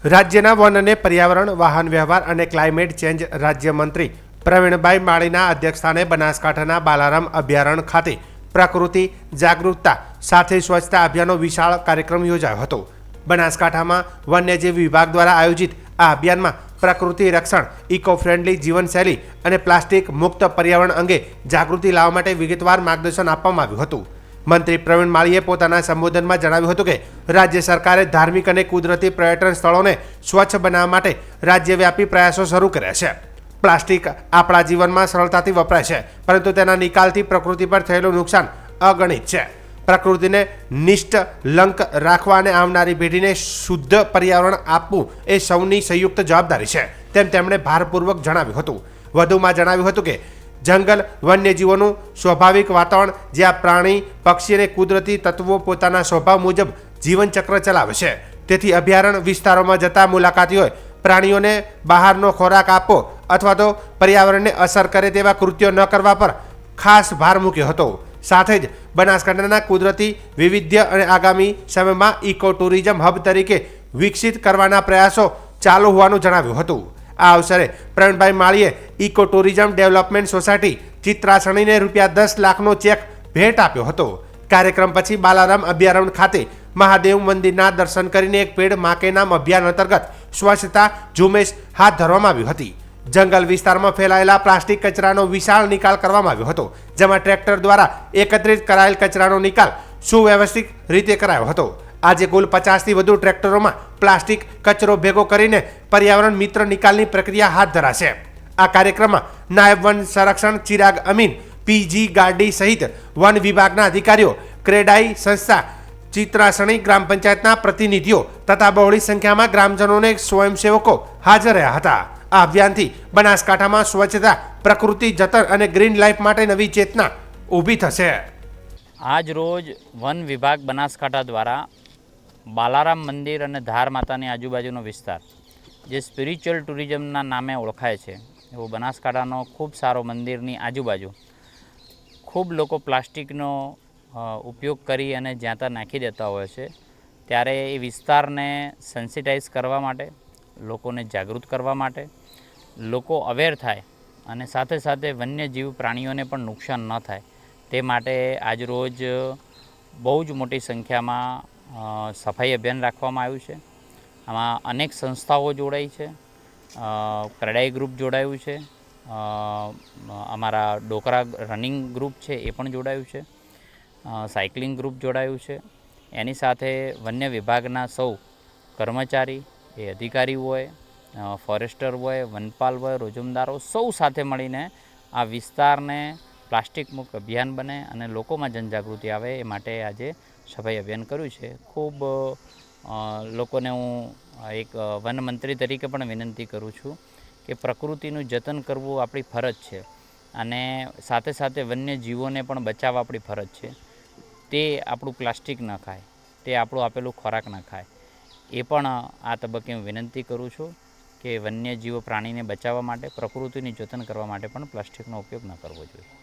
રાજ્યના વન અને પર્યાવરણ, વાહન વ્યવહાર અને ક્લાઇમેટ ચેન્જ રાજ્યમંત્રી પ્રવીણભાઈ માળીના અધ્યક્ષસ્થાને બનાસકાંઠાના બાલારામ અભયારણ્ય ખાતે પ્રકૃતિ જાગૃતતા સાથે સ્વચ્છતા અભિયાનનો વિશાળ કાર્યક્રમ યોજાયો હતો। બનાસકાંઠામાં વન્યજીવ વિભાગ દ્વારા આયોજિત આ અભિયાનમાં પ્રકૃતિ રક્ષણ, ઇકો ફ્રેન્ડલી જીવનશૈલી અને પ્લાસ્ટિક મુક્ત પર્યાવરણ અંગે જાગૃતિ લાવવા માટે વિગતવાર માર્ગદર્શન આપવામાં આવ્યું હતું। મંત્રી પ્રવીણ માળીએ પોતાના સંબોધનમાં જણાવ્યું હતું કે રાજ્ય સરકારે ધાર્મિક અને કુદરતી પર્યટન સ્થળોને સ્વચ્છ બનાવવા માટે રાજ્યવ્યાપી પ્રયાસો શરૂ કર્યા છે। પ્લાસ્ટિક આપણા જીવનમાં સરળતાથી વપરાય છે, પરંતુ તેના નિકાલથી પ્રકૃતિ પર થયેલું નુકસાન અગણિત છે। પ્રકૃતિને નિષ્કલંક રાખવા અને આવનારી પેઢીને શુદ્ધ પર્યાવરણ આપવું એ સૌની સંયુક્ત જવાબદારી છે, તેમ તેમણે ભારપૂર્વક જણાવ્યું હતું। વધુમાં જણાવ્યું હતું કે જંગલ વન્યજીવોનું સ્વાભાવિક વાતાવરણ, જ્યાં પ્રાણી, પક્ષી અને કુદરતી તત્વો પોતાના સ્વભાવ મુજબ જીવનચક્ર ચલાવે છે। તેથી અભયારણ્ય વિસ્તારોમાં જતા મુલાકાતીઓએ પ્રાણીઓને બહારનો ખોરાક આપવો અથવા તો પર્યાવરણને અસર કરે તેવા કૃત્યો ન કરવા પર ખાસ ભાર મૂક્યો હતો। સાથે જ બનાસકાંઠાના કુદરતી વૈવિધ્ય અને આગામી સમયમાં ઇકો ટુરિઝમ હબ તરીકે વિકસિત કરવાના પ્રયાસો ચાલુ હોવાનું જણાવ્યું હતું। આ અવસરે પ્રવીણભાઈ માળીએ ઇકો ટુરિઝમ ડેવલપમેન્ટ સોસાયટી ચિત્રાસણીને ₹10 લાખનો ચેક ભેટ આપ્યો હતો। કાર્યક્રમ પછી બાલારામ અભયારણ્ય ખાતે મહાદેવ મંદિરના દર્શન કરીને એક પેડ માં કે નામ અભિયાન અંતર્ગત સ્વચ્છતા ઝુંબેશ હાથ ધરવામાં આવી હતી। જંગલ વિસ્તારમાં ફેલાયેલા પ્લાસ્ટિક કચરાનો વિશાળ નિકાલ કરવામાં આવ્યો હતો, જેમાં ટ્રેક્ટર દ્વારા એકત્રિત કરાયેલ કચરાનો નિકાલ સુવ્યવસ્થિત રીતે કરાયો હતો। આજે કુલ 50થી વધુ ટ્રેક્ટરોમાં પ્લાસ્ટિક કચરો ભેગો કરીને પર્યાવરણ મિત્ર નિકાલની પ્રક્રિયા હાથ ધરાશે। આ કાર્યક્રમમાં નાયબ વન સંરક્ષણ ચિરાગ અમીન, પીજી ગાર્ડી સહિત વન વિભાગના અધિકારીઓ, ક્રેડાઈ સંસ્થા, ચિત્રાસણી ગ્રામ પંચાયતના પ્રતિનિધિઓ તથા બહોળી સંખ્યામાં ગ્રામજનોને સ્વયંસેવકો હાજર રહ્યા હતા। આ અભિયાનથી બનાસકાંઠામાં સ્વચ્છતા, પ્રકૃતિ જતન અને ગ્રીન લાઈફ માટે નવી ચેતના ઊભી થશે। આજ રોજ વન વિભાગ બનાસકાંઠા દ્વારા બાલારામ મંદિર અને ધાર માતાની આજુબાજુનો વિસ્તાર જે સ્પિરિચ્યુઅલ ટુરિઝમના નામે ઓળખાય છે, એવો બનાસકાંઠાનો ખૂબ સારો મંદિરની આજુબાજુ ખૂબ લોકો પ્લાસ્ટિકનો ઉપયોગ કરી અને જ્યાં ત્યાં નાખી દેતા હોય છે, ત્યારે એ વિસ્તારને સેન્સિટાઈઝ કરવા માટે, લોકોને જાગૃત કરવા માટે, લોકો અવેર થાય અને સાથે સાથે વન્યજીવ પ્રાણીઓને પણ નુકસાન ન થાય તે માટે આજરોજ બહુ જ મોટી સંખ્યામાં સફાઈ અભિયાન રાખવામાં આવ્યું છે। આમાં અનેક સંસ્થાઓ જોડાઈ છે, ક્રેડાઈ ગ્રુપ જોડાયું છે, અમારા ડોકરા રનિંગ ગ્રુપ છે એ પણ જોડાયું છે, સાયકલિંગ ગ્રુપ જોડાયું છે। એની સાથે વન્ય વિભાગના સૌ કર્મચારી, એ અધિકારી હોય, ફોરેસ્ટર હોય, વનપાલ હોય, રોજમદારો સૌ સાથે મળીને આ વિસ્તારને પ્લાસ્ટિક મુક્ત અભિયાન બને અને લોકોમાં જનજાગૃતિ આવે એ માટે આજે સફાઈ અભિયાન કર્યું છે। ખૂબ લોકોને હું એક વનમંત્રી તરીકે પણ વિનંતી કરું છું કે પ્રકૃતિનું જતન કરવું આપણી ફરજ છે અને સાથે સાથે વન્યજીવોને પણ બચાવવા આપણી ફરજ છે। તે આપણું પ્લાસ્ટિક ન ખાય, તે આપણું આપેલું ખોરાક ન ખાય, એ પણ આ તબક્કે હું વિનંતી કરું છું કે વન્યજીવો પ્રાણીને બચાવવા માટે, પ્રકૃતિનું જતન કરવા માટે પણ પ્લાસ્ટિકનો ઉપયોગ ન કરવો જોઈએ।